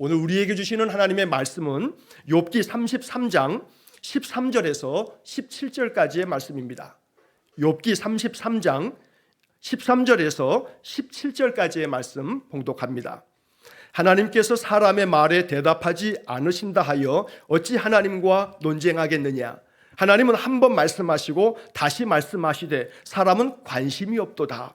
오늘 우리에게 주시는 하나님의 말씀은 욥기 33장 13절에서 17절까지의 말씀입니다. 욥기 33장 13절에서 17절까지의 말씀 봉독합니다. 하나님께서 사람의 말에 대답하지 않으신다 하여 어찌 하나님과 논쟁하겠느냐. 하나님은 한 번 말씀하시고 다시 말씀하시되 사람은 관심이 없도다.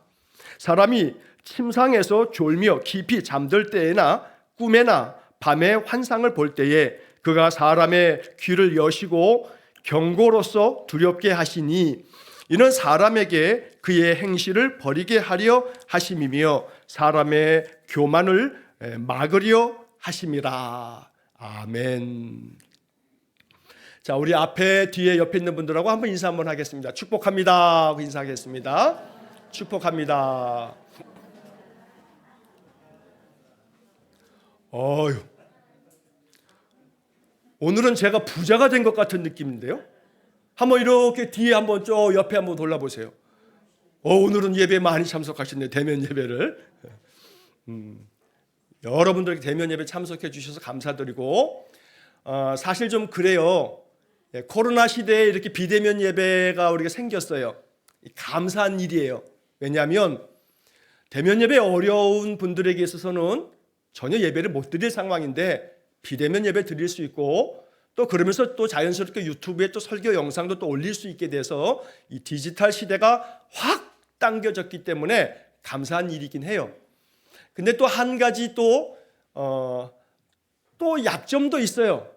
사람이 침상에서 졸며 깊이 잠들 때에나 꿈에나 밤에 환상을 볼 때에 그가 사람의 귀를 여시고 경고로서 두렵게 하시니 이는 사람에게 그의 행실을 버리게 하려 하심이며 사람의 교만을 막으려 하심이라. 아멘. 자, 우리 앞에 뒤에 옆에 있는 분들하고 한번 인사 한번 하겠습니다. 축복합니다 하고 인사하겠습니다. 축복합니다. 오늘은 제가 부자가 된 것 같은 느낌인데요. 한번 이렇게 뒤에 한번 저 옆에 한번 돌아보세요. 오늘은 예배 많이 참석하셨네요. 대면 예배를. 여러분들에게 대면 예배 참석해 주셔서 감사드리고, 사실 좀 그래요. 코로나 시대에 이렇게 비대면 예배가 우리가 생겼어요. 감사한 일이에요. 왜냐하면 대면 예배 어려운 분들에게 있어서는 전혀 예배를 못 드릴 상황인데 비대면 예배 드릴 수 있고, 또 그러면서 또 자연스럽게 유튜브에 또 설교 영상도 또 올릴 수 있게 돼서 이 디지털 시대가 확 당겨졌기 때문에 감사한 일이긴 해요. 근데 또 한 가지 또 약점도 있어요.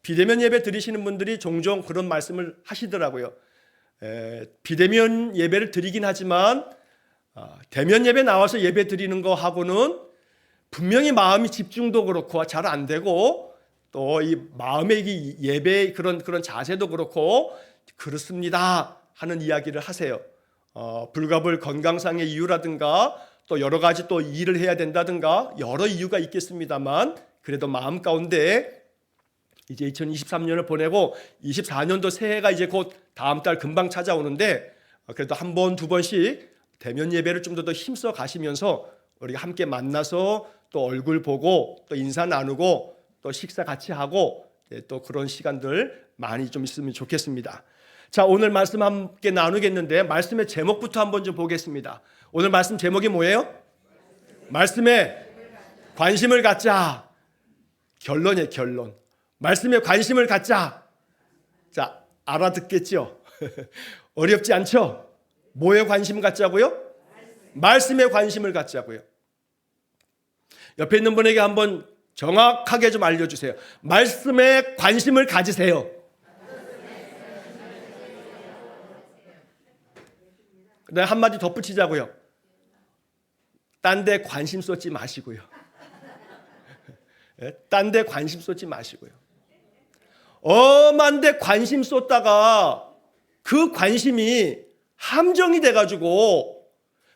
비대면 예배 드리시는 분들이 종종 그런 말씀을 하시더라고요. 비대면 예배를 드리긴 하지만 대면 예배 나와서 예배 드리는 거 하고는 분명히 마음이 집중도 그렇고 잘 안 되고, 또 이 마음의 예배의 그런 자세도 그렇고 그렇습니다 하는 이야기를 하세요. 불가불 건강상의 이유라든가 또 여러 가지 또 일을 해야 된다든가 여러 이유가 있겠습니다만, 그래도 마음 가운데 이제 2023년을 보내고 24년도 새해가 이제 곧 다음 달 금방 찾아오는데, 그래도 한 번, 두 번씩 대면 예배를 좀 더 힘써 가시면서 우리가 함께 만나서 또 얼굴 보고 또 인사 나누고 또 식사 같이 하고 또 그런 시간들 많이 좀 있으면 좋겠습니다. 자, 오늘 말씀 함께 나누겠는데 말씀의 제목부터 한번 좀 보겠습니다. 오늘 말씀 제목이 뭐예요? 말씀에 관심을 갖자. 결론이에요, 결론. 말씀에 관심을 갖자. 자, 알아듣겠죠? 어렵지 않죠? 뭐에 관심 갖자고요? 말씀에 관심을 갖자고요. 옆에 있는 분에게 한번 정확하게 좀 알려주세요. 말씀에 관심을 가지세요. 그다음에 한마디 덧붙이자고요. 딴 데 관심 쏟지 마시고요. 딴 데 관심 쏟지 마시고요. 엄한 데 관심 쏟다가 그 관심이 함정이 돼가지고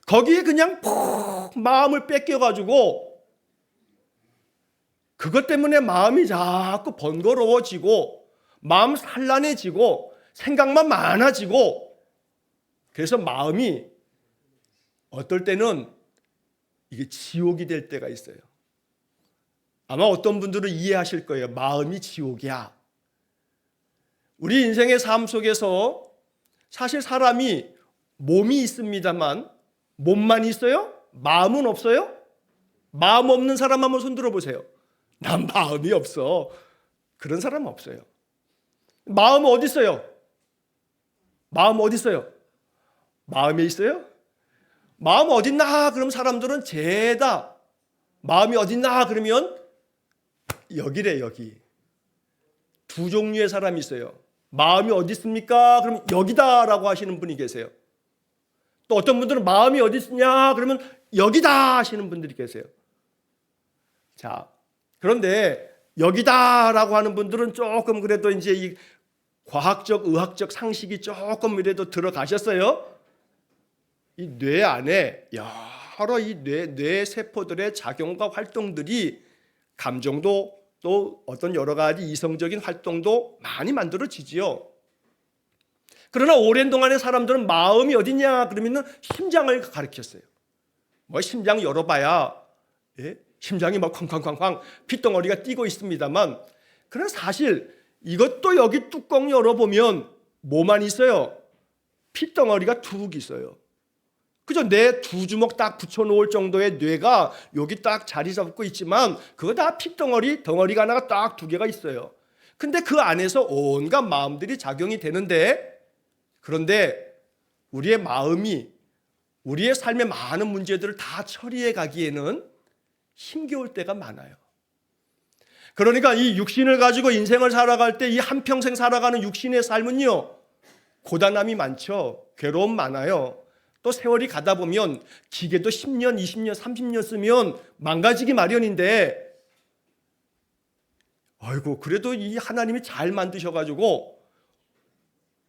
거기에 그냥 푹 마음을 뺏겨가지고 그것 때문에 마음이 자꾸 번거로워지고 마음 산란해지고 생각만 많아지고, 그래서 마음이 어떨 때는 이게 지옥이 될 때가 있어요. 아마 어떤 분들은 이해하실 거예요. 마음이 지옥이야. 우리 인생의 삶 속에서 사실 사람이 몸이 있습니다만 몸만 있어요? 마음은 없어요? 마음 없는 사람 한번 손 들어보세요. 난 마음이 없어. 그런 사람 없어요. 마음 어디 있어요? 마음 어디 있어요? 마음에 있어요? 마음 어디 있나? 그럼 사람들은 죄다 마음이 어디 있나? 그러면 여기래, 여기. 두 종류의 사람이 있어요. 마음이 어디 있습니까? 그러면 여기다라고 하시는 분이 계세요. 또 어떤 분들은 마음이 어디 있냐? 그러면 여기다 하시는 분들이 계세요. 자, 그런데 여기다라고 하는 분들은 조금 그래도 이제 이 과학적, 의학적 상식이 조금 이래도 들어가셨어요. 이 뇌 안에 여러 이 뇌 세포들의 작용과 활동들이 감정도 또 어떤 여러 가지 이성적인 활동도 많이 만들어지지요. 그러나 오랜 동안의 사람들은 마음이 어디냐 그러면 심장을 가리켰어요. 뭐 심장 열어봐야 심장이 막 쾅쾅쾅쾅 핏덩어리가 뛰고 있습니다만, 그러나 사실 이것도 여기 뚜껑 열어보면 뭐만 있어요? 핏덩어리가 툭 있어요. 그저 내 두 주먹 딱 붙여놓을 정도의 뇌가 여기 딱 자리 잡고 있지만 그거 다 핏덩어리, 덩어리가 하나가 딱 두 개가 있어요. 근데 그 안에서 온갖 마음들이 작용이 되는데, 그런데 우리의 마음이 우리의 삶의 많은 문제들을 다 처리해 가기에는 힘겨울 때가 많아요. 그러니까 이 육신을 가지고 인생을 살아갈 때 이 한평생 살아가는 육신의 삶은요, 고단함이 많죠. 괴로움 많아요. 또 세월이 가다 보면 기계도 10년, 20년, 30년 쓰면 망가지기 마련인데, 아이고 그래도 이 하나님이 잘 만드셔가지고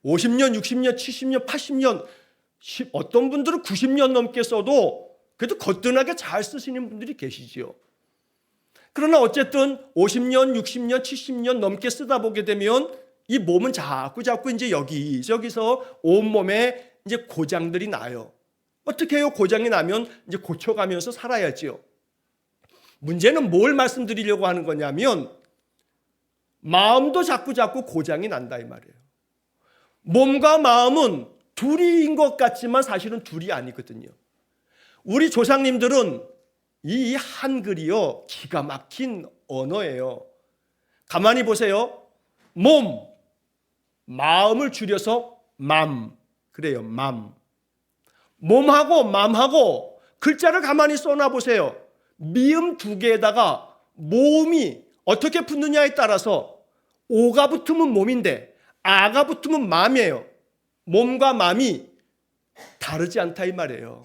50년, 60년, 70년, 80년, 어떤 분들은 90년 넘게 써도 그래도 거뜬하게 잘 쓰시는 분들이 계시지요. 그러나 어쨌든 50년, 60년, 70년 넘게 쓰다 보게 되면 이 몸은 자꾸 이제 여기저기서 온몸에 이제 고장들이 나요. 어떻게 해요? 고장이 나면 이제 고쳐가면서 살아야지요. 문제는 뭘 말씀드리려고 하는 거냐면, 마음도 자꾸 고장이 난다 이 말이에요. 몸과 마음은 둘이인 것 같지만 사실은 둘이 아니거든요. 우리 조상님들은 이 한글이요, 기가 막힌 언어예요. 가만히 보세요. 몸, 마음을 줄여서 맘, 그래요. 맘. 몸하고 맘하고 글자를 가만히 써놔 보세요. 미음 두 개에다가 모음이 어떻게 붙느냐에 따라서 오가 붙으면 몸인데 아가 붙으면 맘이에요. 몸과 맘이 다르지 않다 이 말이에요.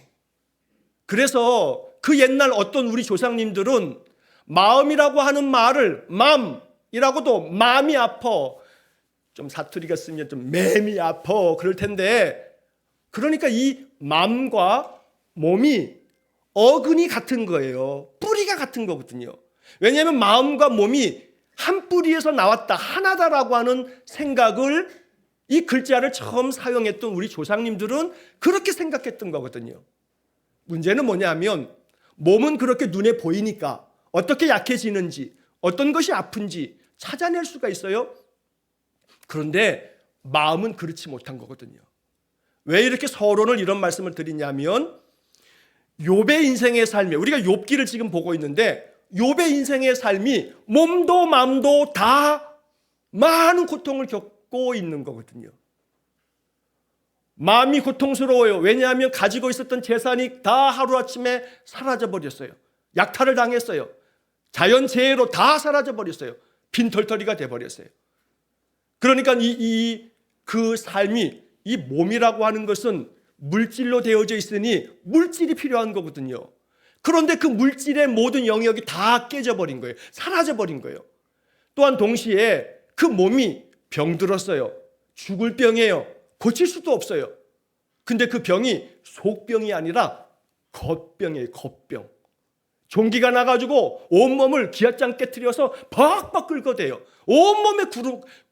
그래서 그 옛날 어떤 우리 조상님들은 마음이라고 하는 말을 맘이라고도 마음이 아파, 좀 사투리가 쓰면 좀 맴이 아파 그럴 텐데, 그러니까 이 맘과 몸이 어근이 같은 거예요. 뿌리가 같은 거거든요. 왜냐하면 마음과 몸이 한 뿌리에서 나왔다, 하나다라고 하는 생각을, 이 글자를 처음 사용했던 우리 조상님들은 그렇게 생각했던 거거든요. 문제는 뭐냐면, 몸은 그렇게 눈에 보이니까 어떻게 약해지는지, 어떤 것이 아픈지 찾아낼 수가 있어요. 그런데 마음은 그렇지 못한 거거든요. 왜 이렇게 서론을 이런 말씀을 드리냐면, 욥의 인생의 삶에, 우리가 욥기를 지금 보고 있는데 욥의 인생의 삶이 몸도 마음도 다 많은 고통을 겪고 있는 거거든요. 마음이 고통스러워요. 왜냐하면 가지고 있었던 재산이 다 하루아침에 사라져 버렸어요. 약탈을 당했어요. 자연재해로 다 사라져 버렸어요. 빈털터리가 돼 버렸어요. 그러니까 그 삶이, 이 몸이라고 하는 것은 물질로 되어져 있으니 물질이 필요한 거거든요. 그런데 그 물질의 모든 영역이 다 깨져버린 거예요. 사라져버린 거예요. 또한 동시에 그 몸이 병들었어요. 죽을 병이에요. 고칠 수도 없어요. 근데 그 병이 속병이 아니라 겉병이에요. 겉병. 종기가 나가지고 온몸을 기아장 깨트려서 벅벅 긁어대요. 온몸에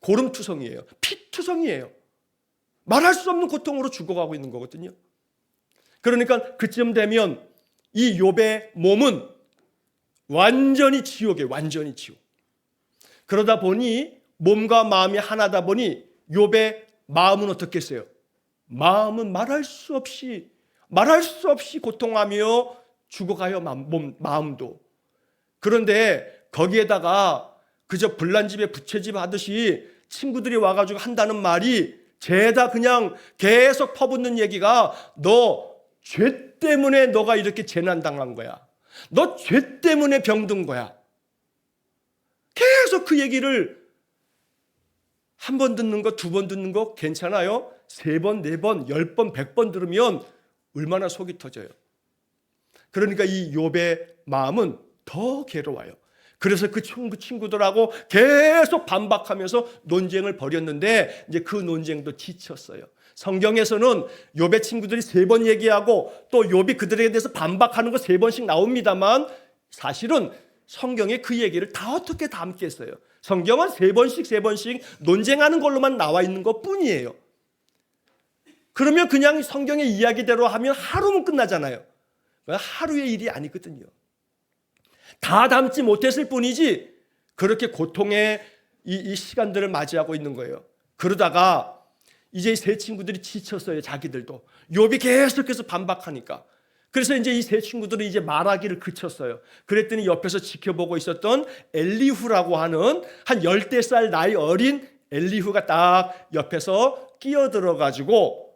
고름투성이에요. 피투성이에요. 말할 수 없는 고통으로 죽어가고 있는 거거든요. 그러니까 그쯤 되면 이 욥의 몸은 완전히 지옥이에요. 완전히 지옥. 그러다 보니 몸과 마음이 하나다 보니 욥의 마음은 어떻겠어요? 마음은 말할 수 없이 고통하며 죽어가요. 마음도. 그런데 거기에다가 그저 불난집에 부채집 하듯이 친구들이 와가지고 한다는 말이 죄다 그냥 계속 퍼붓는 얘기가, 너 죄 때문에 너가 이렇게 재난당한 거야. 너 죄 때문에 병든 거야. 계속 그 얘기를 한 번 듣는 거, 두 번 듣는 거 괜찮아요? 3번, 4번, 10번, 100번 들으면 얼마나 속이 터져요. 그러니까 이 욥의 마음은 더 괴로워요. 그래서 그 친구들하고 계속 반박하면서 논쟁을 벌였는데 이제 그 논쟁도 지쳤어요. 성경에서는 욥의 친구들이 3번 얘기하고 또 욥이 그들에 대해서 반박하는 거 3번씩 나옵니다만, 사실은 성경에 그 얘기를 다 어떻게 담겠어요? 성경은 3번씩 논쟁하는 걸로만 나와 있는 것 뿐이에요. 그러면 그냥 성경의 이야기대로 하면 하루면 끝나잖아요. 하루의 일이 아니거든요. 다 담지 못했을 뿐이지 그렇게 고통의 이 시간들을 맞이하고 있는 거예요. 그러다가 이제 세 친구들이 지쳤어요. 자기들도. 욥이 계속해서 반박하니까. 그래서 이제 이 세 친구들은 이제 말하기를 그쳤어요. 그랬더니 옆에서 지켜보고 있었던 엘리후라고 하는 한 10살 나이 어린 엘리후가 딱 옆에서 끼어들어가지고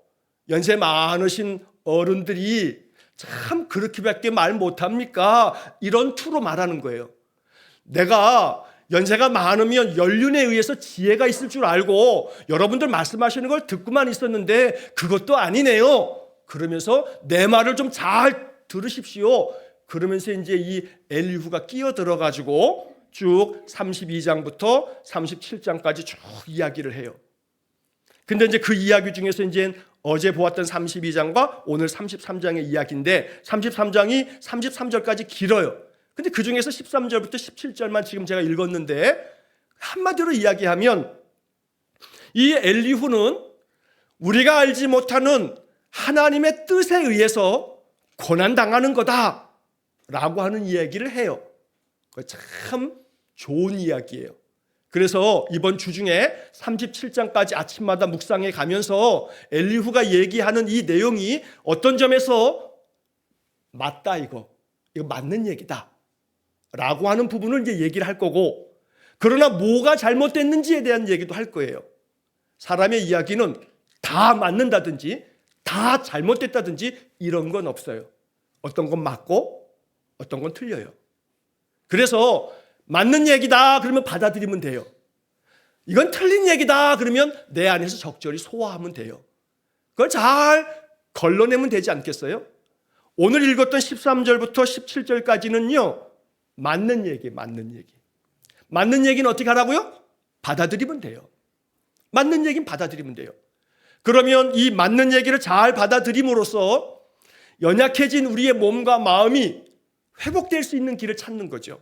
연세 많으신 어른들이 참 그렇게밖에 말 못합니까? 이런 투로 말하는 거예요. 내가 연세가 많으면 연륜에 의해서 지혜가 있을 줄 알고 여러분들 말씀하시는 걸 듣고만 있었는데 그것도 아니네요. 그러면서 내 말을 좀 잘 들으십시오. 그러면서 이제 이 엘리후가 끼어들어가지고 쭉 32장부터 37장까지 쭉 이야기를 해요. 근데 이제 그 이야기 중에서 이제 어제 보았던 32장과 오늘 33장의 이야기인데 33장이 33절까지 길어요. 근데 그 중에서 13절부터 17절만 지금 제가 읽었는데 한마디로 이야기하면 이 엘리후는 우리가 알지 못하는 하나님의 뜻에 의해서 고난당하는 거다라고 하는 이야기를 해요. 참 좋은 이야기예요. 그래서 이번 주 중에 37장까지 아침마다 묵상해 가면서 엘리후가 얘기하는 이 내용이 어떤 점에서 맞다 이거 맞는 얘기다 라고 하는 부분을 이제 얘기를 할 거고, 그러나 뭐가 잘못됐는지에 대한 얘기도 할 거예요. 사람의 이야기는 다 맞는다든지 다 잘못됐다든지 이런 건 없어요. 어떤 건 맞고 어떤 건 틀려요. 그래서 맞는 얘기다 그러면 받아들이면 돼요. 이건 틀린 얘기다 그러면 내 안에서 적절히 소화하면 돼요. 그걸 잘 걸러내면 되지 않겠어요? 오늘 읽었던 13절부터 17절까지는요 맞는 얘기. 맞는 얘기는 어떻게 하라고요? 받아들이면 돼요. 맞는 얘기는 받아들이면 돼요. 그러면 이 맞는 얘기를 잘 받아들임으로써 연약해진 우리의 몸과 마음이 회복될 수 있는 길을 찾는 거죠.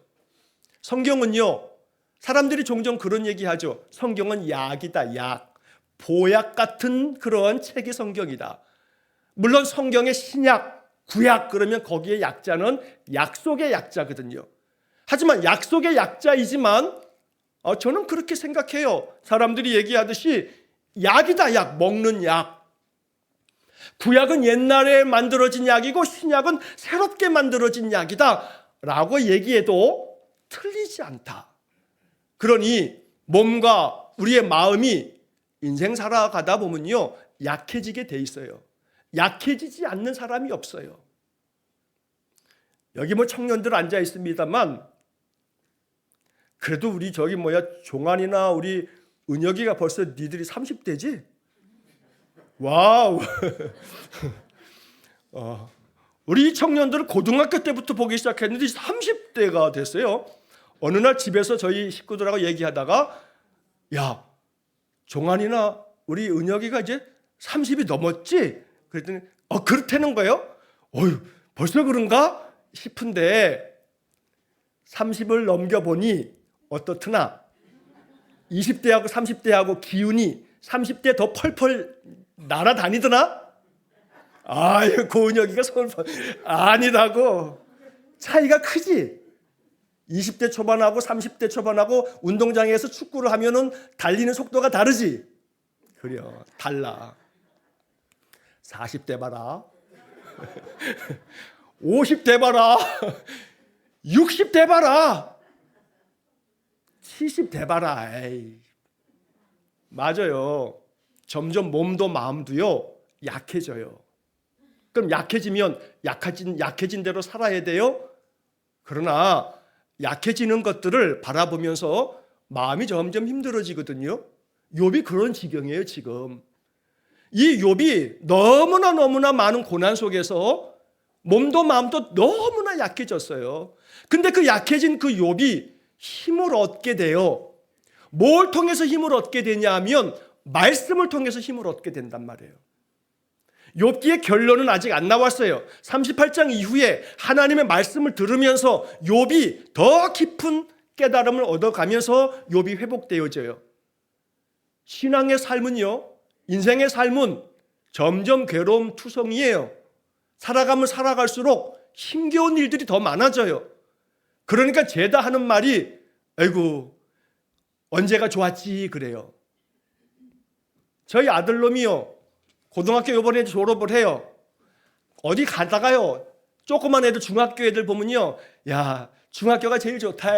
성경은요, 사람들이 종종 그런 얘기하죠. 성경은 약이다, 약. 보약 같은 그런 책이 성경이다. 물론 성경의 신약, 구약 그러면 거기에 약자는 약속의 약자거든요. 하지만 약속의 약자이지만 저는 그렇게 생각해요. 사람들이 얘기하듯이 약이다, 약. 먹는 약. 구약은 옛날에 만들어진 약이고 신약은 새롭게 만들어진 약이다 라고 얘기해도 틀리지 않다. 그러니 몸과 우리의 마음이 인생 살아가다 보면요 약해지게 돼 있어요. 약해지지 않는 사람이 없어요. 여기 뭐 청년들 앉아 있습니다만 그래도 우리 종환이나 우리 은혁이가 벌써 니들이 30대지? 와우. 우리 청년들은 고등학교 때부터 보기 시작했는데 30대가 됐어요. 어느 날 집에서 저희 식구들하고 얘기하다가 야, 종환이나 우리 은혁이가 이제 30이 넘었지? 그랬더니 그렇다는 거예요? 어휴, 벌써 그런가? 싶은데 30을 넘겨보니 어떻더나 20대하고 30대하고 기운이 30대 더 펄펄 날아다니더나? 아유, 고은혁이가 아니라고. 차이가 크지? 20대 초반하고 30대 초반하고 운동장에서 축구를 하면은 달리는 속도가 다르지? 그래요, 달라. 40대 봐라. 50대 봐라. 60대 봐라. 70대 봐라. 에이. 맞아요. 점점 몸도 마음도요 약해져요. 그럼 약해지면 약해진 대로 살아야 돼요. 그러나 약해지는 것들을 바라보면서 마음이 점점 힘들어지거든요. 욥이 그런 지경이에요. 지금 이 욥이 너무나 많은 고난 속에서 몸도 마음도 너무나 약해졌어요. 근데 그 약해진 그 욥이 힘을 얻게 돼요. 뭘 통해서 힘을 얻게 되냐 하면 말씀을 통해서 힘을 얻게 된단 말이에요. 욥기의 결론은 아직 안 나왔어요. 38장 이후에 하나님의 말씀을 들으면서 욥이 더 깊은 깨달음을 얻어가면서 욥이 회복되어져요. 신앙의 삶은요, 인생의 삶은 점점 괴로움 투성이에요. 살아가면 살아갈수록 힘겨운 일들이 더 많아져요. 그러니까 죄다 하는 말이 아이고 언제가 좋았지 그래요. 저희 아들놈이요, 고등학교 이번에 졸업을 해요. 어디 가다가요, 조그만 애들, 중학교 애들 보면요, 야 중학교가 제일 좋다.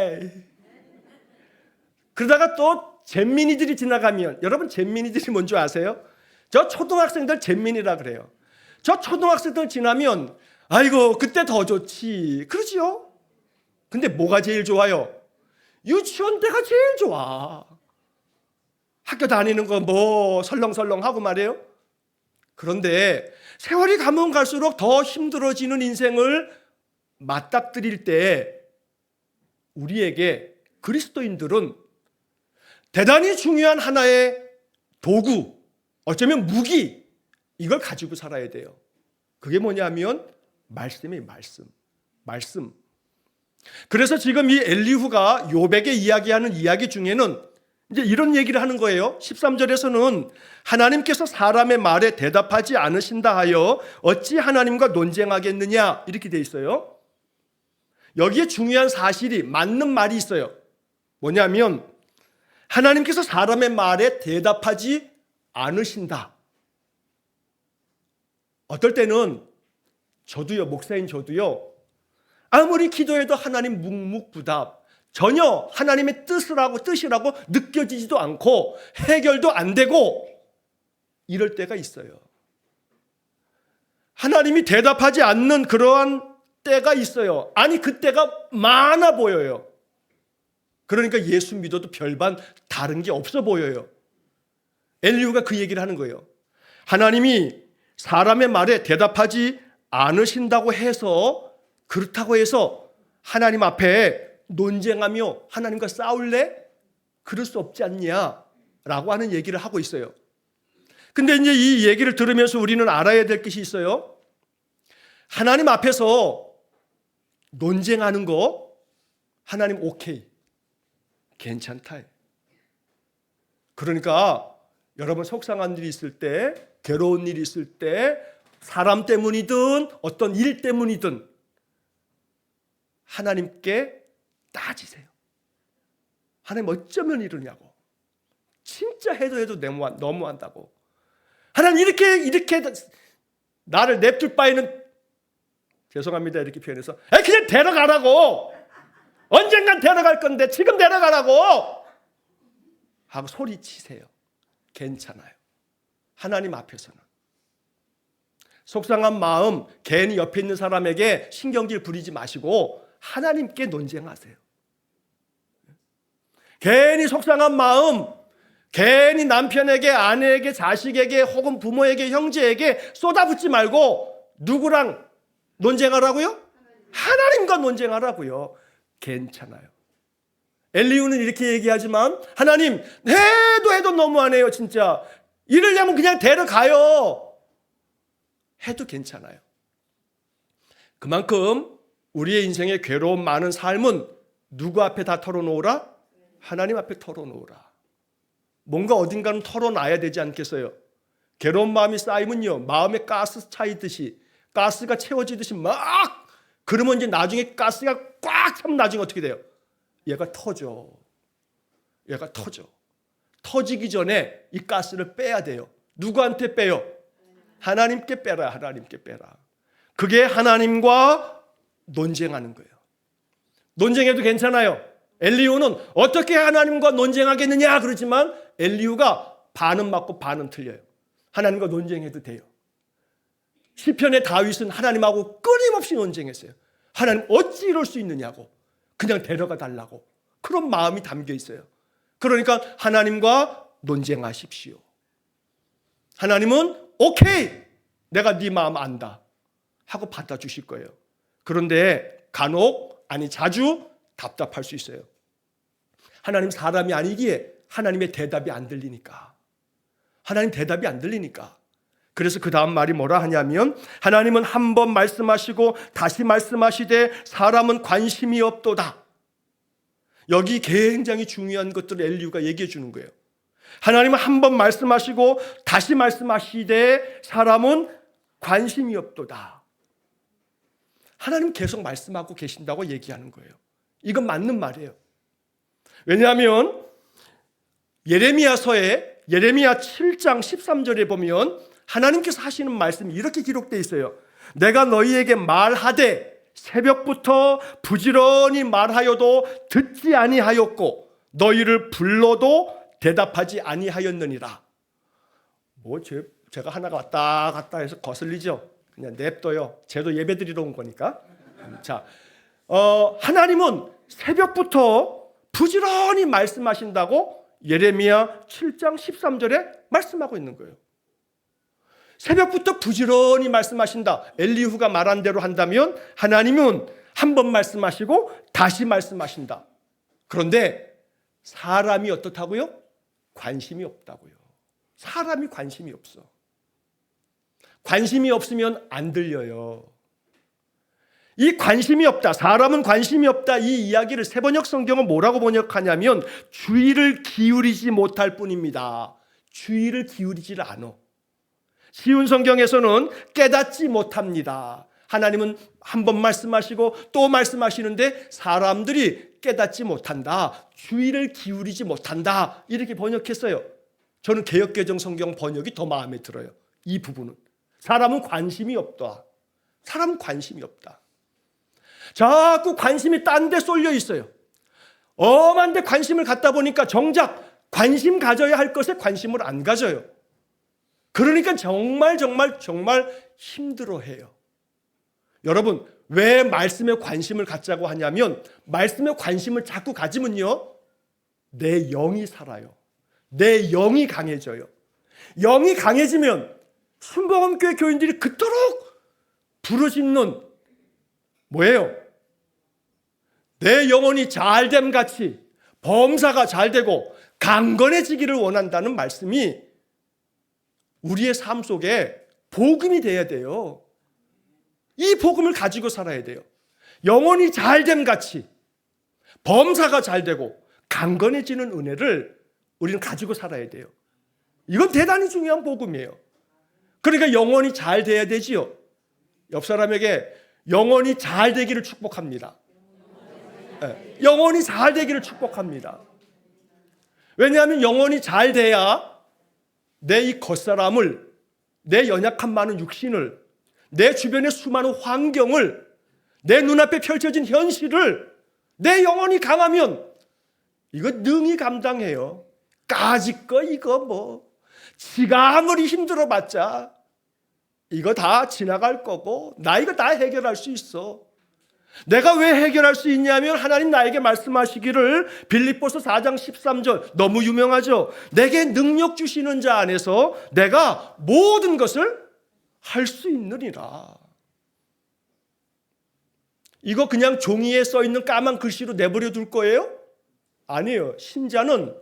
그러다가 또 잼민이들이 지나가면, 여러분 잼민이들이 뭔지 아세요? 저 초등학생들 잼민이라 그래요. 저 초등학생들 지나면 아이고 그때 더 좋지 그러지요. 근데 뭐가 제일 좋아요? 유치원 때가 제일 좋아. 학교 다니는 거 뭐 설렁설렁하고 말이에요. 그런데 세월이 가면 갈수록 더 힘들어지는 인생을 맞닥뜨릴 때 우리에게 그리스도인들은 대단히 중요한 하나의 도구, 어쩌면 무기, 이걸 가지고 살아야 돼요. 그게 뭐냐면 말씀이에요. 말씀. 그래서 지금 이 엘리후가 욥에게 이야기하는 이야기 중에는 이제 이런 얘기를 하는 거예요. 13절에서는 하나님께서 사람의 말에 대답하지 않으신다 하여 어찌 하나님과 논쟁하겠느냐 이렇게 돼 있어요. 여기에 중요한 사실이, 맞는 말이 있어요. 뭐냐면 하나님께서 사람의 말에 대답하지 않으신다. 어떨 때는 저도요, 목사인 저도요, 아무리 기도해도 하나님 묵묵부답, 전혀 하나님의 뜻이라고 느껴지지도 않고 해결도 안 되고 이럴 때가 있어요. 하나님이 대답하지 않는 그러한 때가 있어요. 아니 그 때가 많아 보여요. 그러니까 예수 믿어도 별반 다른 게 없어 보여요. 엘리후가 그 얘기를 하는 거예요. 하나님이 사람의 말에 대답하지 않으신다고 해서, 그렇다고 해서 하나님 앞에 논쟁하며 하나님과 싸울래? 그럴 수 없지 않냐? 라고 하는 얘기를 하고 있어요. 근데 이제 이 얘기를 들으면서 우리는 알아야 될 것이 있어요. 하나님 앞에서 논쟁하는 거 하나님 오케이, 괜찮다. 그러니까 여러분 속상한 일이 있을 때, 괴로운 일이 있을 때, 사람 때문이든 어떤 일 때문이든 하나님께 따지세요. 하나님 어쩌면 이러냐고. 진짜 해도 너무한다고. 하나님 이렇게 나를 냅둘 바에는, 죄송합니다 이렇게 표현해서, 그냥 데려가라고. 언젠간 데려갈 건데 지금 데려가라고 하고 소리치세요. 괜찮아요. 하나님 앞에서는. 속상한 마음 괜히 옆에 있는 사람에게 신경질 부리지 마시고 하나님께 논쟁하세요. 괜히 속상한 마음 괜히 남편에게, 아내에게, 자식에게 혹은 부모에게, 형제에게 쏟아붓지 말고 누구랑 논쟁하라고요? 하나님과 논쟁하라고요. 괜찮아요. 엘리후는 이렇게 얘기하지만 하나님 해도 너무하네요. 진짜 이러려면 그냥 데려가요. 해도 괜찮아요. 그만큼 우리의 인생에 괴로움 많은 삶은 누구 앞에 다 털어놓으라? 하나님 앞에 털어놓으라. 뭔가 어딘가는 털어놔야 되지 않겠어요? 괴로운 마음이 쌓이면요, 마음에 가스 차이듯이, 가스가 채워지듯이 막, 그러면 이제 나중에 가스가 꽉 차면 나중에 어떻게 돼요? 얘가 터져. 터지기 전에 이 가스를 빼야 돼요. 누구한테 빼요? 하나님께 빼라. 하나님께 빼라. 그게 하나님과 논쟁하는 거예요. 논쟁해도 괜찮아요. 엘리후는 어떻게 하나님과 논쟁하겠느냐 그러지만 엘리후가 반은 맞고 반은 틀려요. 하나님과 논쟁해도 돼요. 시편의 다윗은 하나님하고 끊임없이 논쟁했어요. 하나님 어찌 이럴 수 있느냐고, 그냥 데려가 달라고, 그런 마음이 담겨 있어요. 그러니까 하나님과 논쟁하십시오. 하나님은 오케이, 내가 네 마음 안다 하고 받아주실 거예요. 그런데 간혹, 아니 자주 답답할 수 있어요. 하나님 사람이 아니기에 하나님의 대답이 안 들리니까. 하나님 대답이 안 들리니까. 그래서 그 다음 말이 뭐라 하냐면, 하나님은 한 번 말씀하시고 다시 말씀하시되 사람은 관심이 없도다. 여기 굉장히 중요한 것들을 엘리후가 얘기해 주는 거예요. 하나님은 한 번 말씀하시고 다시 말씀하시되 사람은 관심이 없도다. 하나님 계속 말씀하고 계신다고 얘기하는 거예요. 이건 맞는 말이에요. 왜냐하면 예레미야서에 예레미야 7장 13절에 보면 하나님께서 하시는 말씀이 이렇게 기록되어 있어요. 내가 너희에게 말하되 새벽부터 부지런히 말하여도 듣지 아니하였고 너희를 불러도 대답하지 아니하였느니라. 제가 하나가 왔다 갔다 해서 거슬리죠. 그냥 냅둬요. 쟤도 예배 드리러 온 거니까. 자, 하나님은 새벽부터 부지런히 말씀하신다고 예레미야 7장 13절에 말씀하고 있는 거예요. 새벽부터 부지런히 말씀하신다. 엘리후가 말한 대로 한다면 하나님은 한 번 말씀하시고 다시 말씀하신다. 그런데 사람이 어떻다고요? 관심이 없다고요. 사람이 관심이 없어. 관심이 없으면 안 들려요. 이 관심이 없다, 사람은 관심이 없다, 이 이야기를 세번역 성경은 뭐라고 번역하냐면 주의를 기울이지 못할 뿐입니다. 주의를 기울이질 않아. 쉬운 성경에서는 깨닫지 못합니다. 하나님은 한 번 말씀하시고 또 말씀하시는데 사람들이 깨닫지 못한다, 주의를 기울이지 못한다, 이렇게 번역했어요. 저는 개역개정 성경 번역이 더 마음에 들어요. 이 부분은 사람은 관심이 없다. 사람은 관심이 없다. 자꾸 관심이 딴 데 쏠려 있어요. 엄한 데 관심을 갖다 보니까 정작 관심 가져야 할 것에 관심을 안 가져요. 그러니까 정말 힘들어해요. 여러분, 왜 말씀에 관심을 갖자고 하냐면 말씀에 관심을 자꾸 가지면요, 내 영이 살아요. 내 영이 강해져요. 영이 강해지면 순복음교회 교인들이 그토록 부르짖는 뭐예요? 내 영혼이 잘됨 같이 범사가 잘되고 강건해지기를 원한다는 말씀이 우리의 삶 속에 복음이 돼야 돼요. 이 복음을 가지고 살아야 돼요. 영혼이 잘됨 같이 범사가 잘되고 강건해지는 은혜를 우리는 가지고 살아야 돼요. 이건 대단히 중요한 복음이에요. 그러니까 영혼이 잘 돼야 되지요. 옆 사람에게 영혼이 잘 되기를 축복합니다. 네, 영혼이 잘 되기를 축복합니다. 왜냐하면 영혼이 잘 돼야 내 이 겉사람을, 내 연약한 많은 육신을, 내 주변의 수많은 환경을, 내 눈앞에 펼쳐진 현실을 내 영혼이 강하면 이거 능히 감당해요. 까짓 거 이거 뭐 지가 아무리 힘들어봤자 이거 다 지나갈 거고 나 이거 다 해결할 수 있어. 내가 왜 해결할 수 있냐면 하나님 나에게 말씀하시기를 빌립보서 4장 13절 너무 유명하죠. 내게 능력 주시는 자 안에서 내가 모든 것을 할 수 있느니라. 이거 그냥 종이에 써있는 까만 글씨로 내버려 둘 거예요? 아니에요. 신자는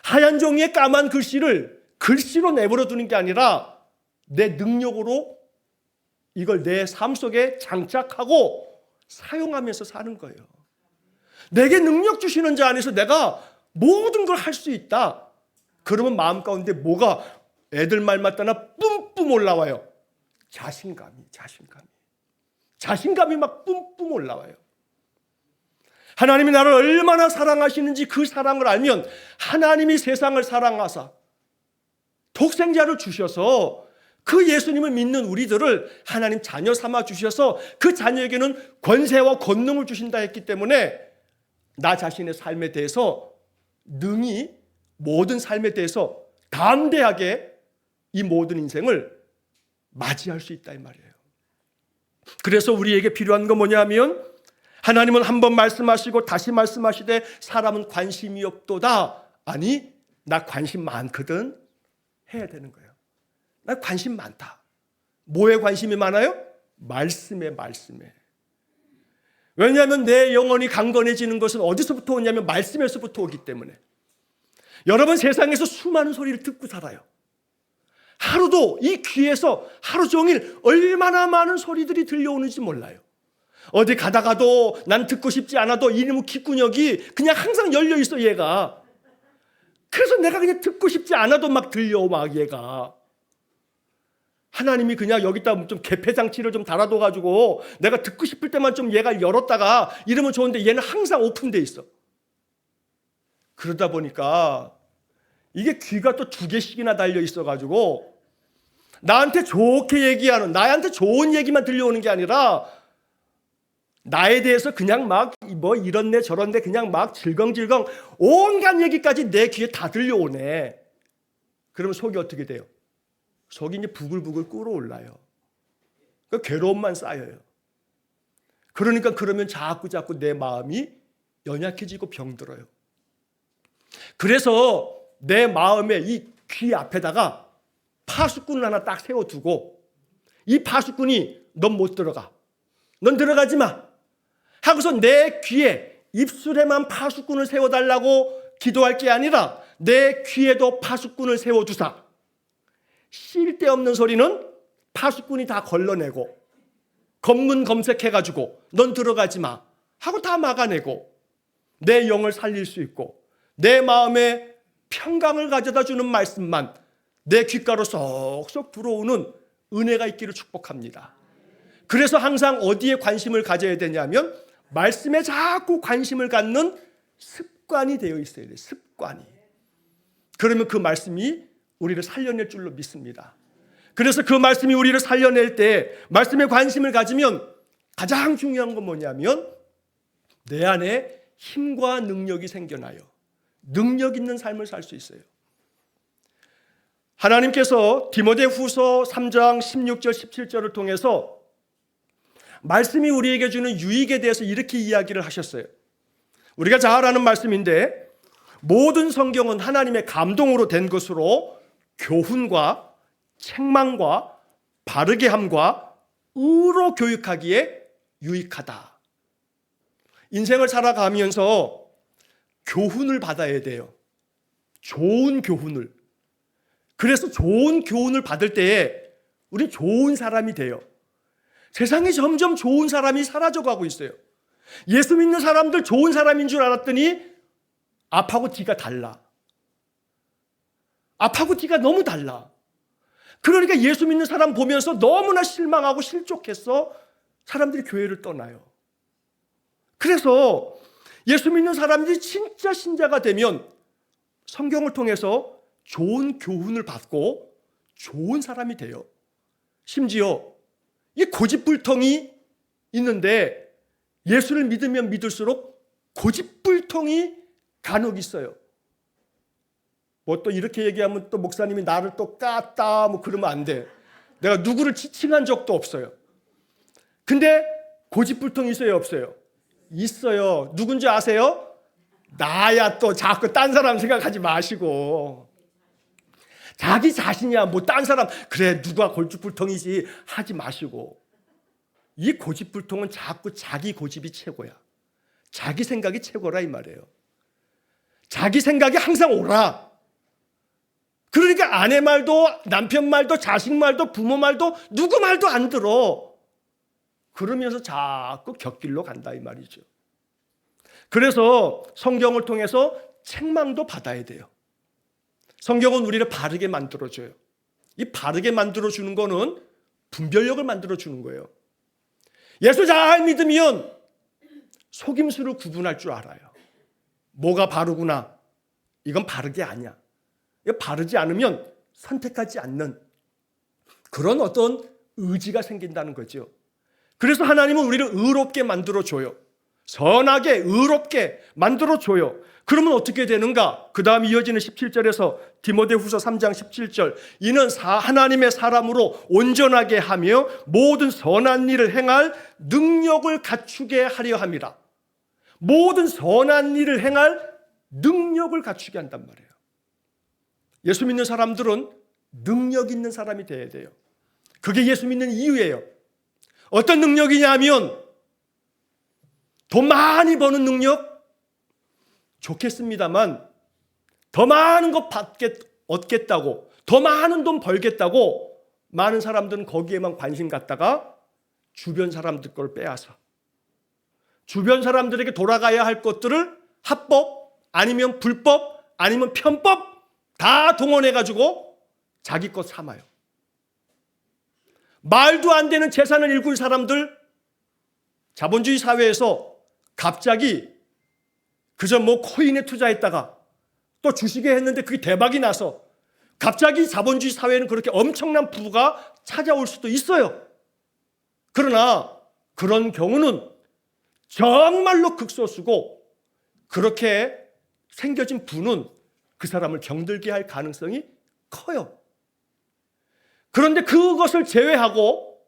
하얀 종이에 까만 글씨를 글씨로 내버려 두는 게 아니라 내 능력으로 이걸 내 삶 속에 장착하고 사용하면서 사는 거예요. 내게 능력 주시는 자 안에서 내가 모든 걸 할 수 있다. 그러면 마음 가운데 뭐가 애들 말 맞다나 뿜뿜 올라와요. 자신감이 막 뿜뿜 올라와요. 하나님이 나를 얼마나 사랑하시는지 그 사랑을 알면 하나님이 세상을 사랑하사 독생자를 주셔서 그 예수님을 믿는 우리들을 하나님 자녀 삼아 주셔서 그 자녀에게는 권세와 권능을 주신다 했기 때문에 나 자신의 삶에 대해서 능히 모든 삶에 대해서 담대하게 이 모든 인생을 맞이할 수 있다 이 말이에요. 그래서 우리에게 필요한 건 뭐냐면 하나님은 한 번 말씀하시고 다시 말씀하시되 사람은 관심이 없도다. 아니 나 관심 많거든 해야 되는 거예요. 나 관심 많다. 뭐에 관심이 많아요? 말씀에. 왜냐하면 내 영혼이 강건해지는 것은 어디서부터 오냐면 말씀에서부터 오기 때문에. 여러분 세상에서 수많은 소리를 듣고 살아요. 하루도 이 귀에서 하루 종일 얼마나 많은 소리들이 들려오는지 몰라요. 어디 가다가도 난 듣고 싶지 않아도 이놈의 귓구녕이 그냥 항상 열려 있어 얘가. 그래서 내가 그냥 듣고 싶지 않아도 막 들려오 막 얘가. 하나님이 그냥 여기다 좀 개폐장치를 좀 달아둬가지고 내가 듣고 싶을 때만 좀 얘가 열었다가 이러면 좋은데 얘는 항상 오픈돼 있어. 그러다 보니까 이게 귀가 또 2개씩이나 달려 있어가지고 나한테 좋게 얘기하는, 나한테 좋은 얘기만 들려오는 게 아니라 나에 대해서 그냥 막 뭐 이런데 저런데 그냥 막 질겅질겅 온갖 얘기까지 내 귀에 다 들려오네. 그러면 속이 어떻게 돼요? 속이 이제 부글부글 끓어올라요. 그 괴로움만 쌓여요. 그러니까 그러면 자꾸 내 마음이 연약해지고 병들어요. 그래서 내 마음에 이 귀 앞에다가 파수꾼을 하나 딱 세워두고 이 파수꾼이 넌 못 들어가. 넌 들어가지 마. 하고서 내 귀에 입술에만 파수꾼을 세워달라고 기도할 게 아니라 내 귀에도 파수꾼을 세워주사. 쓸데없는 소리는 파수꾼이 다 걸러내고 검문 검색해가지고 넌 들어가지 마 하고 다 막아내고 내 영을 살릴 수 있고 내 마음에 평강을 가져다 주는 말씀만 내 귓가로 쏙쏙 들어오는 은혜가 있기를 축복합니다. 그래서 항상 어디에 관심을 가져야 되냐면 말씀에 자꾸 관심을 갖는 습관이 되어 있어야 돼요. 습관이. 그러면 그 말씀이 우리를 살려낼 줄로 믿습니다. 그래서 그 말씀이 우리를 살려낼 때 말씀에 관심을 가지면 가장 중요한 건 뭐냐면 내 안에 힘과 능력이 생겨나요. 능력 있는 삶을 살 수 있어요. 하나님께서 디모데후서 3장 16절 17절을 통해서 말씀이 우리에게 주는 유익에 대해서 이렇게 이야기를 하셨어요. 우리가 잘 아는 말씀인데 모든 성경은 하나님의 감동으로 된 것으로 교훈과 책망과 바르게 함과 의로 교육하기에 유익하다. 인생을 살아가면서 교훈을 받아야 돼요. 좋은 교훈을. 그래서 좋은 교훈을 받을 때에 우리 좋은 사람이 돼요. 세상이 점점 좋은 사람이 사라져가고 있어요. 예수 믿는 사람들 좋은 사람인 줄 알았더니 앞하고 뒤가 달라. 앞하고 뒤가 너무 달라. 그러니까 예수 믿는 사람 보면서 너무나 실망하고 실족해서 사람들이 교회를 떠나요. 그래서 예수 믿는 사람들이 진짜 신자가 되면 성경을 통해서 좋은 교훈을 받고 좋은 사람이 돼요. 심지어 이 고집불통이 있는데 예수를 믿으면 믿을수록 고집불통이 간혹 있어요. 뭐 또 이렇게 얘기하면 또 목사님이 나를 또 깠다 뭐 그러면 안 돼. 내가 누구를 지칭한 적도 없어요. 근데 고집불통이 있어요, 없어요? 있어요. 누군지 아세요? 나야. 또 자꾸 딴 사람 생각하지 마시고 자기 자신이야. 뭐 딴 사람 그래 누가 고집불통이지 하지 마시고 이 고집불통은 자꾸 자기 고집이 최고야. 자기 생각이 최고라 이 말이에요. 자기 생각이 항상 옳아. 그러니까 아내 말도 남편 말도 자식 말도 부모 말도 누구 말도 안 들어. 그러면서 자꾸 곁길로 간다 이 말이죠. 그래서 성경을 통해서 책망도 받아야 돼요. 성경은 우리를 바르게 만들어줘요. 이 바르게 만들어주는 거는 분별력을 만들어주는 거예요. 예수 잘 믿으면 속임수를 구분할 줄 알아요. 뭐가 바르구나. 이건 바르게 아니야. 이거 바르지 않으면 선택하지 않는 그런 어떤 의지가 생긴다는 거죠. 그래서 하나님은 우리를 의롭게 만들어줘요. 선하게 의롭게 만들어줘요. 그러면 어떻게 되는가? 그 다음 이어지는 17절에서 디모데후서 3장 17절 이는 하나님의 사람으로 온전하게 하며 모든 선한 일을 행할 능력을 갖추게 하려 함이라. 모든 선한 일을 행할 능력을 갖추게 한단 말이에요. 예수 믿는 사람들은 능력 있는 사람이 돼야 돼요. 그게 예수 믿는 이유예요. 어떤 능력이냐면 돈 많이 버는 능력? 좋겠습니다만 더 많은 것 얻겠다고 더 많은 돈 벌겠다고 많은 사람들은 거기에만 관심 갖다가 주변 사람들 걸 빼앗아. 주변 사람들에게 돌아가야 할 것들을 합법 아니면 불법 아니면 편법 다 동원해가지고 자기 것 삼아요. 말도 안 되는 재산을 일굴 사람들, 자본주의 사회에서 갑자기 그저 코인에 투자했다가 또 주식에 했는데 그게 대박이 나서 갑자기 자본주의 사회는 그렇게 엄청난 부가 찾아올 수도 있어요. 그러나 그런 경우는 정말로 극소수고, 그렇게 생겨진 부는 그 사람을 병들게 할 가능성이 커요. 그런데 그것을 제외하고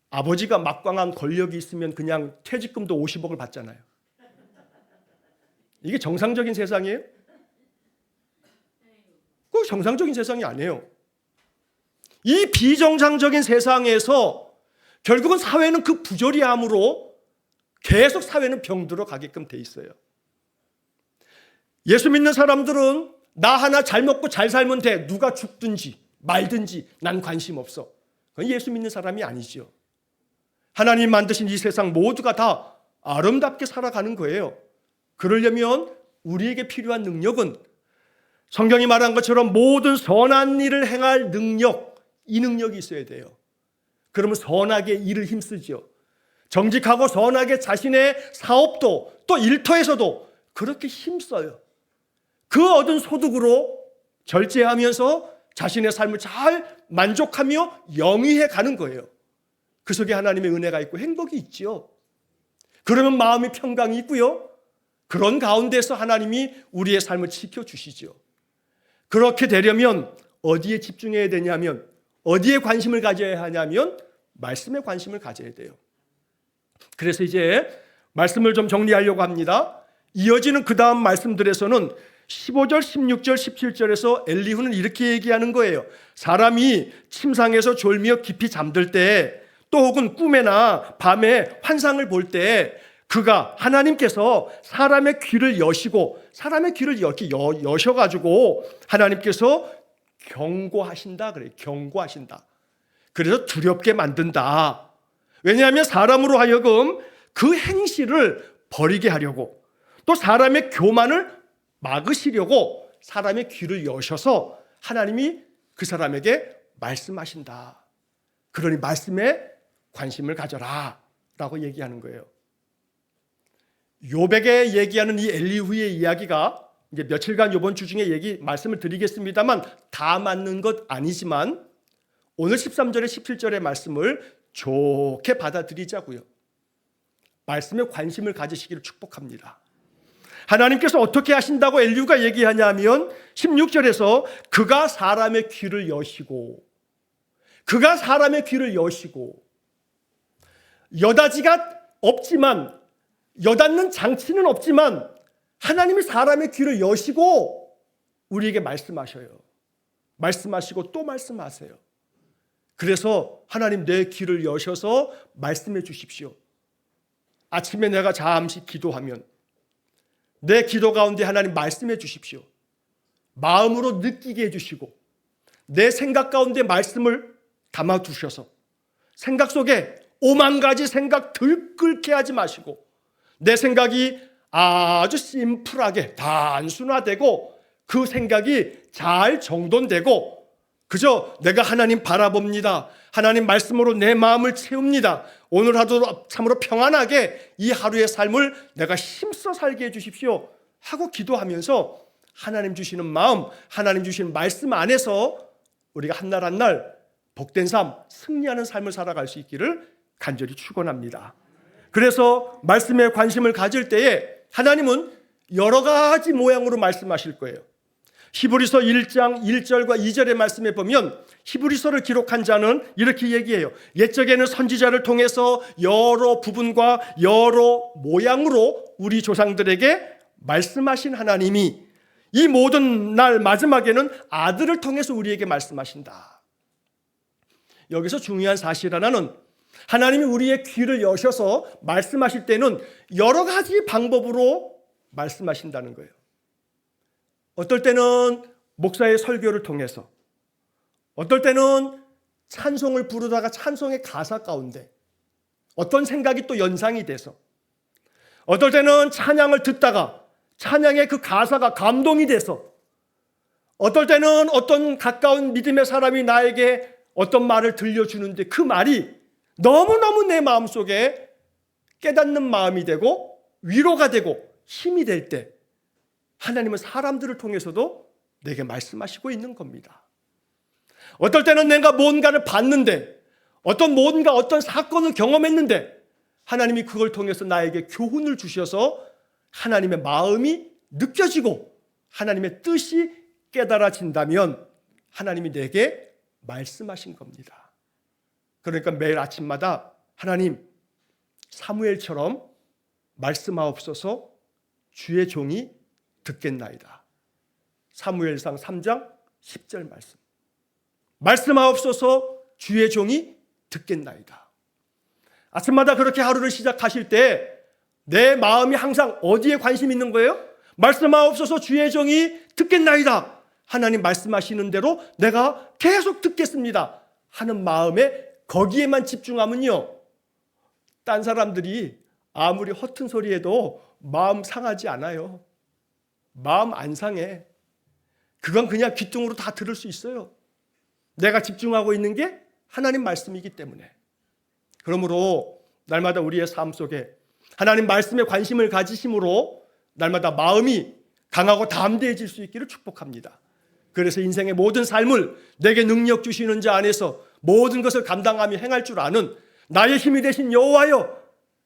아버지가 막강한 권력이 있으면 그냥 퇴직금도 50억을 받잖아요. 이게 정상적인 세상이에요? 그거 정상적인 세상이 아니에요. 이 비정상적인 세상에서 결국은 사회는 그 부조리함으로 계속 사회는 병들어 가게끔 돼 있어요. 예수 믿는 사람들은 나 하나 잘 먹고 잘 살면 돼. 누가 죽든지 말든지 난 관심 없어. 그건 예수 믿는 사람이 아니죠. 하나님 만드신 이 세상 모두가 다 아름답게 살아가는 거예요. 그러려면 우리에게 필요한 능력은 성경이 말한 것처럼 모든 선한 일을 행할 능력, 이 능력이 있어야 돼요. 그러면 선하게 일을 힘쓰죠. 정직하고 선하게 자신의 사업도 또 일터에서도 그렇게 힘써요. 그 얻은 소득으로 절제하면서 자신의 삶을 잘 만족하며 영위해 가는 거예요. 그 속에 하나님의 은혜가 있고 행복이 있죠. 그러면 마음의 평강이 있고요. 그런 가운데서 하나님이 우리의 삶을 지켜주시죠. 그렇게 되려면 어디에 집중해야 되냐면, 어디에 관심을 가져야 하냐면 말씀에 관심을 가져야 돼요. 그래서 이제 말씀을 좀 정리하려고 합니다. 이어지는 그 다음 말씀들에서는 15절, 16절, 17절에서 엘리후는 이렇게 얘기하는 거예요. 사람이 침상에서 졸며 깊이 잠들 때, 또 혹은 꿈에나 밤에 환상을 볼 때 그가, 하나님께서 사람의 귀를 여시고, 사람의 귀를 이렇게 여셔가지고 하나님께서 경고하신다 그래요. 경고하신다. 그래서 두렵게 만든다. 왜냐하면 사람으로 하여금 그 행실을 버리게 하려고, 또 사람의 교만을 막으시려고 사람의 귀를 여셔서 하나님이 그 사람에게 말씀하신다. 그러니 말씀에 관심을 가져라 라고 얘기하는 거예요. 욥에게 얘기하는 이 엘리후의 이야기가 이제 며칠간 이번 주 중에 말씀을 드리겠습니다만 다 맞는 것 아니지만 오늘 13절에 17절의 말씀을 좋게 받아들이자고요. 말씀에 관심을 가지시기를 축복합니다. 하나님께서 어떻게 하신다고 엘리후가 얘기하냐면 16절에서 그가 사람의 귀를 여시고, 그가 사람의 귀를 여시고, 여다지가 없지만, 여닫는 장치는 없지만 하나님이 사람의 귀를 여시고 우리에게 말씀하셔요. 말씀하시고 또 말씀하세요. 그래서 하나님 내 귀를 여셔서 말씀해 주십시오. 아침에 내가 잠시 기도하면 내 기도 가운데 하나님 말씀해 주십시오. 마음으로 느끼게 해주시고 내 생각 가운데 말씀을 담아두셔서 생각 속에 오만 가지 생각 들끓게 하지 마시고 내 생각이 아주 심플하게 단순화되고 그 생각이 잘 정돈되고 그저 내가 하나님 바라봅니다. 하나님 말씀으로 내 마음을 채웁니다. 오늘 하루도 참으로 평안하게 이 하루의 삶을 내가 힘써 살게 해주십시오 하고 기도하면서 하나님 주시는 마음, 하나님 주시는 말씀 안에서 우리가 한 날 한 날 복된 삶, 승리하는 삶을 살아갈 수 있기를 간절히 축원합니다. 그래서 말씀에 관심을 가질 때에 하나님은 여러 가지 모양으로 말씀하실 거예요. 히브리서 1장 1절과 2절의 말씀에 보면 히브리서를 기록한 자는 이렇게 얘기해요. 옛적에는 선지자를 통해서 여러 부분과 여러 모양으로 우리 조상들에게 말씀하신 하나님이 이 모든 날 마지막에는 아들을 통해서 우리에게 말씀하신다. 여기서 중요한 사실 하나는 하나님이 우리의 귀를 여셔서 말씀하실 때는 여러 가지 방법으로 말씀하신다는 거예요. 어떨 때는 목사의 설교를 통해서, 어떨 때는 찬송을 부르다가 찬송의 가사 가운데 어떤 생각이 또 연상이 돼서, 어떨 때는 찬양을 듣다가 찬양의 그 가사가 감동이 돼서, 어떨 때는 어떤 가까운 믿음의 사람이 나에게 어떤 말을 들려주는데 그 말이 너무너무 내 마음속에 깨닫는 마음이 되고 위로가 되고 힘이 될 때 하나님은 사람들을 통해서도 내게 말씀하시고 있는 겁니다. 어떨 때는 내가 뭔가를 봤는데 어떤 사건을 경험했는데 하나님이 그걸 통해서 나에게 교훈을 주셔서 하나님의 마음이 느껴지고 하나님의 뜻이 깨달아진다면 하나님이 내게 말씀하신 겁니다. 그러니까 매일 아침마다 하나님 사무엘처럼 말씀하옵소서 주의 종이 듣겠나이다. 사무엘상 3장 10절 말씀. 말씀하옵소서 주의 종이 듣겠나이다. 아침마다 그렇게 하루를 시작하실 때 내 마음이 항상 어디에 관심 있는 거예요? 말씀하옵소서 주의 종이 듣겠나이다. 하나님 말씀하시는 대로 내가 계속 듣겠습니다 하는 마음에 거기에만 집중하면요, 딴 사람들이 아무리 허튼 소리 해도 마음 상하지 않아요. 마음 안 상해. 그건 그냥 귀뚱으로 다 들을 수 있어요. 내가 집중하고 있는 게 하나님 말씀이기 때문에. 그러므로 날마다 우리의 삶 속에 하나님 말씀에 관심을 가지심으로 날마다 마음이 강하고 담대해질 수 있기를 축복합니다. 그래서 인생의 모든 삶을 내게 능력 주시는 자 안에서 모든 것을 감당하며 행할 줄 아는 나의 힘이 되신 여호와여,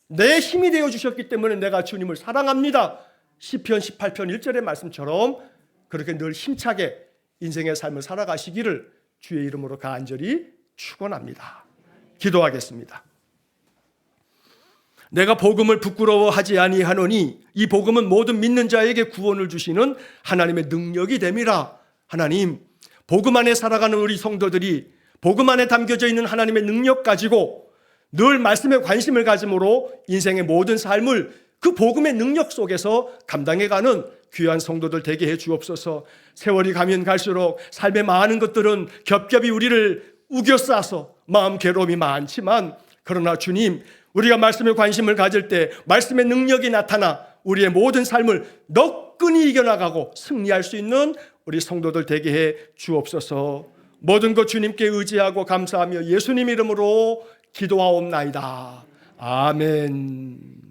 내 힘이 되어 주셨기 때문에 내가 주님을 사랑합니다. 시편 18편 1절의 말씀처럼 그렇게 늘 힘차게 인생의 삶을 살아가시기를 주의 이름으로 간절히 축원합니다. 기도하겠습니다. 내가 복음을 부끄러워하지 아니하노니 이 복음은 모든 믿는 자에게 구원을 주시는 하나님의 능력이 됨이라. 하나님, 복음 안에 살아가는 우리 성도들이 복음 안에 담겨져 있는 하나님의 능력 가지고 늘 말씀에 관심을 가짐으로 인생의 모든 삶을 그 복음의 능력 속에서 감당해가는 귀한 성도들 되게 해 주옵소서. 세월이 가면 갈수록 삶의 많은 것들은 겹겹이 우리를 우겨싸서 마음 괴로움이 많지만, 그러나 주님, 우리가 말씀에 관심을 가질 때 말씀의 능력이 나타나 우리의 모든 삶을 너끈히 이겨나가고 승리할 수 있는 우리 성도들 되게 해 주옵소서. 모든 것 주님께 의지하고 감사하며 예수님 이름으로 기도하옵나이다. 아멘.